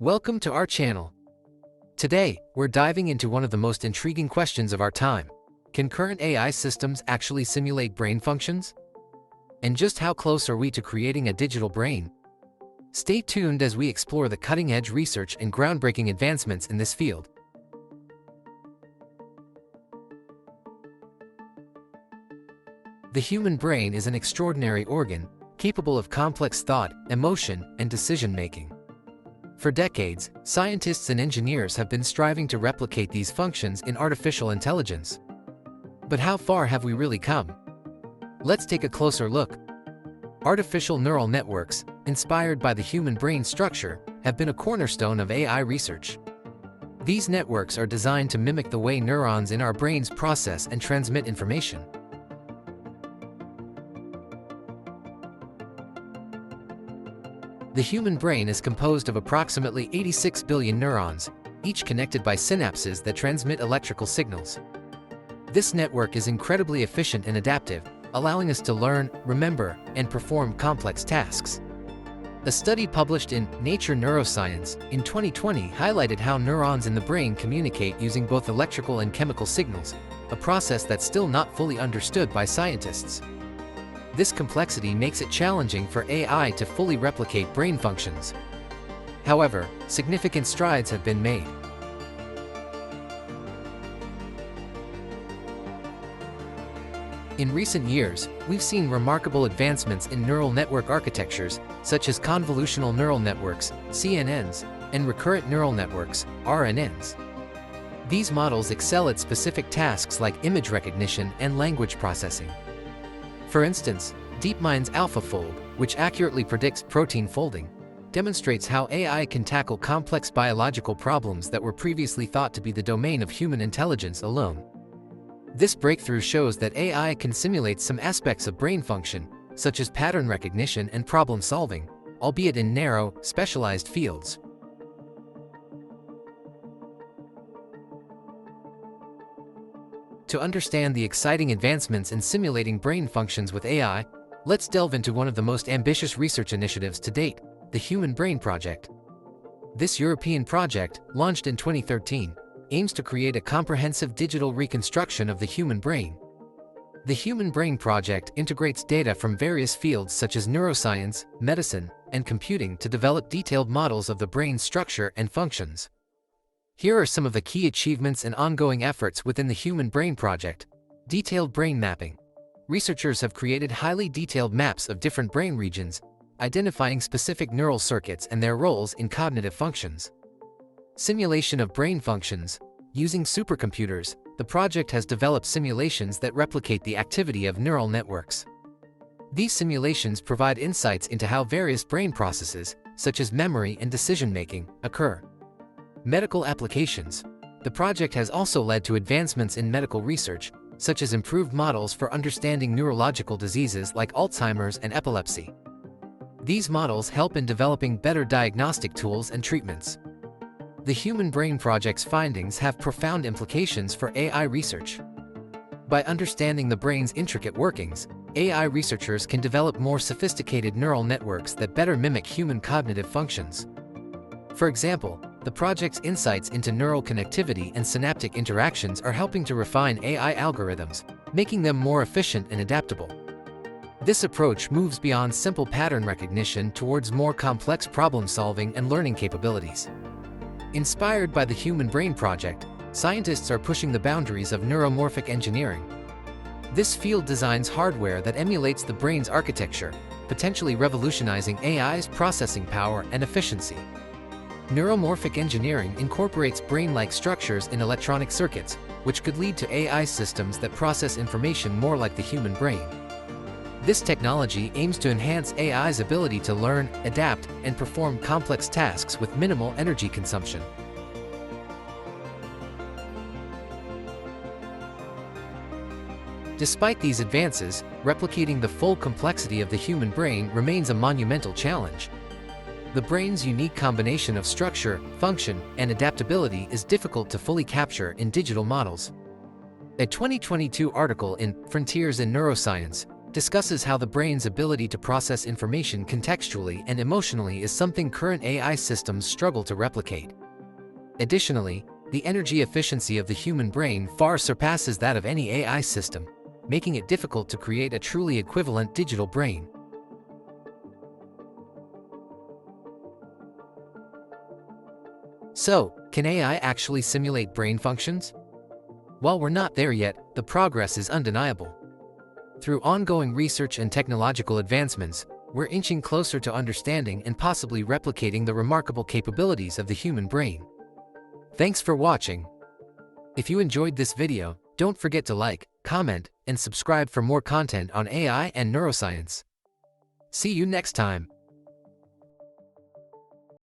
Welcome to our channel. Today, we're diving into one of the most intriguing questions of our time. Can current AI systems actually simulate brain functions? And just how close are we to creating a digital brain? Stay tuned as we explore the cutting-edge research and groundbreaking advancements in this field. The human brain is an extraordinary organ, capable of complex thought, emotion, and decision-making. For decades, scientists and engineers have been striving to replicate these functions in artificial intelligence. But how far have we really come? Let's take a closer look. Artificial neural networks, inspired by the human brain structure, have been a cornerstone of AI research. These networks are designed to mimic the way neurons in our brains process and transmit information. The human brain is composed of approximately 86 billion neurons, each connected by synapses that transmit electrical signals. This network is incredibly efficient and adaptive, allowing us to learn, remember, and perform complex tasks. A study published in Nature Neuroscience in 2020 highlighted how neurons in the brain communicate using both electrical and chemical signals, a process that's still not fully understood by scientists. This complexity makes it challenging for AI to fully replicate brain functions. However, significant strides have been made. In recent years, we've seen remarkable advancements in neural network architectures, such as convolutional neural networks, CNNs, and recurrent neural networks, RNNs. These models excel at specific tasks like image recognition and language processing. For instance, DeepMind's AlphaFold, which accurately predicts protein folding, demonstrates how AI can tackle complex biological problems that were previously thought to be the domain of human intelligence alone. This breakthrough shows that AI can simulate some aspects of brain function, such as pattern recognition and problem solving, albeit in narrow, specialized fields. To understand the exciting advancements in simulating brain functions with AI, let's delve into one of the most ambitious research initiatives to date, the Human Brain Project. This European project, launched in 2013, aims to create a comprehensive digital reconstruction of the human brain. The Human Brain Project integrates data from various fields such as neuroscience, medicine, and computing to develop detailed models of the brain's structure and functions. Here are some of the key achievements and ongoing efforts within the Human Brain Project. Detailed brain mapping. Researchers have created highly detailed maps of different brain regions, identifying specific neural circuits and their roles in cognitive functions. Simulation of brain functions. Using supercomputers, the project has developed simulations that replicate the activity of neural networks. These simulations provide insights into how various brain processes, such as memory and decision-making, occur. Medical applications. The project has also led to advancements in medical research, such as improved models for understanding neurological diseases like Alzheimer's and epilepsy. These models help in developing better diagnostic tools and treatments. The Human Brain Project's findings have profound implications for AI research. By understanding the brain's intricate workings, AI researchers can develop more sophisticated neural networks that better mimic human cognitive functions. For example, the project's insights into neural connectivity and synaptic interactions are helping to refine AI algorithms, making them more efficient and adaptable. This approach moves beyond simple pattern recognition towards more complex problem-solving and learning capabilities. Inspired by the Human Brain Project, scientists are pushing the boundaries of neuromorphic engineering. This field designs hardware that emulates the brain's architecture, potentially revolutionizing AI's processing power and efficiency. Neuromorphic engineering incorporates brain-like structures in electronic circuits, which could lead to AI systems that process information more like the human brain. This technology aims to enhance AI's ability to learn, adapt, and perform complex tasks with minimal energy consumption. Despite these advances, replicating the full complexity of the human brain remains a monumental challenge. The brain's unique combination of structure, function, and adaptability is difficult to fully capture in digital models. A 2022 article in Frontiers in Neuroscience discusses how the brain's ability to process information contextually and emotionally is something current AI systems struggle to replicate. Additionally, the energy efficiency of the human brain far surpasses that of any AI system, making it difficult to create a truly equivalent digital brain. So, can AI actually simulate brain functions? While we're not there yet, the progress is undeniable. Through ongoing research and technological advancements, we're inching closer to understanding and possibly replicating the remarkable capabilities of the human brain. Thanks for watching. If you enjoyed this video, don't forget to like, comment, and subscribe for more content on AI and neuroscience. See you next time.